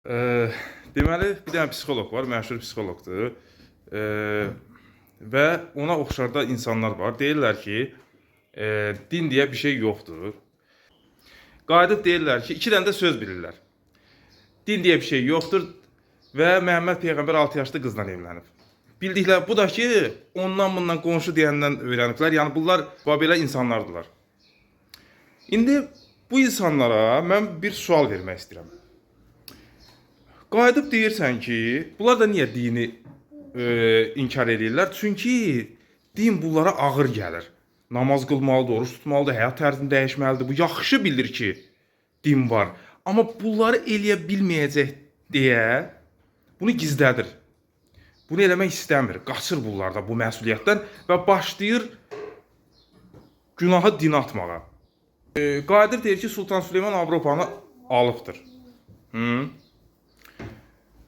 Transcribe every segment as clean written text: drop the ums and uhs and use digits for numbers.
Deməli, bir dənə psixoloq var, məşhur psixoloqdur. Və ona oxşar da insanlar var. Deyirlər ki, din deyə bir şey yoxdur. Qayıdıb deyirlər ki, iki dənə də söz bilirlər. Din deyə bir şey yoxdur və Məhəmməd Peyğəmbər 6 yaşlı qızla evlənib. Bildikləri bu da ki, ondan bundan qonşu deyəndən öyrəniblər. Yəni bunlar belə insanlardılar. İndi bu insanlara mən bir sual vermək istəyirəm. Qayıdıb deyirsən ki, bunlar da niyə dini inkar edirlər? Çünki din bunlara ağır gəlir. Namaz qılmalıdır, oruç tutmalıdır, həyat tərzini dəyişməlidir. Bu yaxşı bilir ki, din var. Amma bunları eləyə bilməyəcək deyə bunu gizlədir. Bunu eləmək istəmir. Qaçır bunlar da bu məsuliyyətdən və başlayır günahı dinə atmağa. Qadir deyir ki, Sultan Süleyman Avropanı alıbdır.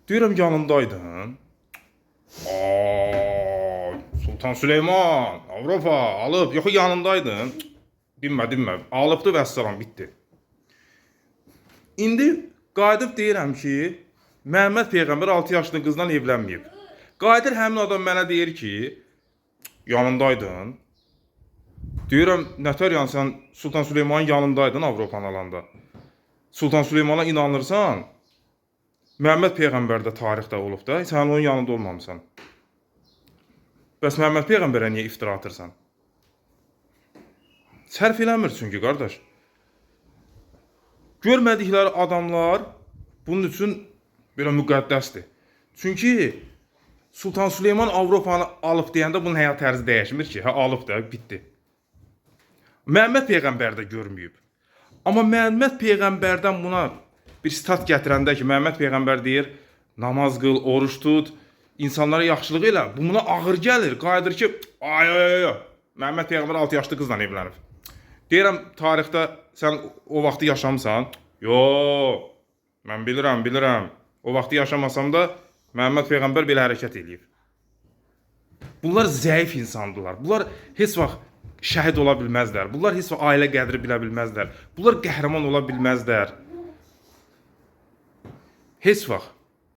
Deyirəm, yanındaydın. Sultan Süleyman Avropa alıb. Yox, yanındaydın. Dinmə. Alıbdır və əssalam, bitdi. İndi qayıdıb deyirəm ki, Məhəmməd Peyğəmbər 6 yaşlı qızla evlənməyib. Qayıdır həmin adam mənə deyir ki, yanındaydın. Deyirəm, nətər yəni sən Sultan Süleymanın yanındaydın Avropanı alanda. Sultan Süleymana inanırsan, Məhəmməd Peyğəmbər də tarixdə olub da, sən onun yanında olmamısan. Bəs Məhəmməd Peyğəmbərə niyə iftira atırsan? Sərf eləmir çünki, qardaş. Görmədikləri adamlar bunun üçün belə müqəddəsdir. Çünki Sultan Süleyman Avropanı alıb deyəndə bunun həyat tərzi dəyişmir ki, alıb da, bitdi. Məhəmməd Peyğəmbər də görməyib. Amma Məhəmməd Peyğəmbərdən buna bir sitat gətirəndə ki, Məhəmməd Peyğəmbər deyir, namaz qıl, oruç tut, insanlara yaxşılıq elə. Bu buna ağır gəlir. Qayıdır ki, Məhəmməd Peyğəmbər 6 yaşlı qızla evlənib. Deyirəm, tarixdə sən o vaxtı yaşamısan? Yox, mən bilirəm. O vaxtı yaşamasam da Məhəmməd Peyğəmbər belə hərəkət eləyib. Bunlar zəif insandılar. Bunlar heç vaxt şəhid ola bilməzlər. Bunlar heç vaxt ailə qədri bilə bilməzlər. Bunlar qəhrəman ola bilməzlər. Heç vaxt.